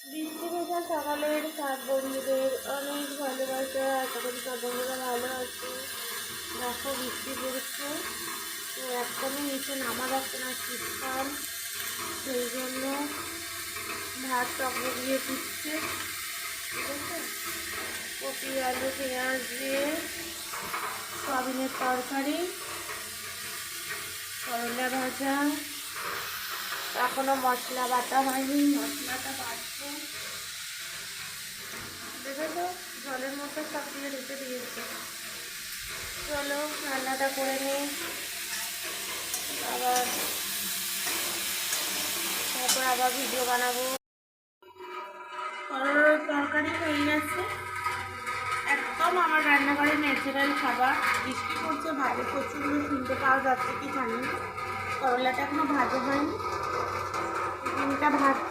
বৃষ্টি ভেজা সকালের সাত বন্ধুদের অনেক ভালোবাসা। আশা করি সব বন্ধুরা ভালো আছে। দেখো বৃষ্টি পড়ছে, তো একদমই নিচে নামা যাচ্ছে না, শীতকাল, সেই জন্য ভাত টক দিয়ে দিচ্ছে। ঠিক আছে, কপি আলু পেঁয়াজ দিয়ে সয়াবিনের তরকারি, করলা ভাজা। এখনো মশলা বাটা হয়নি, মশলাটা বাটবো। দেখেছো জলের মধ্যে সব দিয়ে রেখে দিয়েছে। চলো রান্নাটা করে নিই, আবার তারপর আবার ভিডিও বানাবো। করলার তরকারি হয়ে গেছে। একদম আমার রান্নাঘরে ন্যাচারাল খাবার। বৃষ্টি পড়ছে, বাইরে প্রচুর শুনতে পাওয়া যাচ্ছে কি জানি। করলাটা এখনো ভাজা হয়নি, ডিমটা ভাজ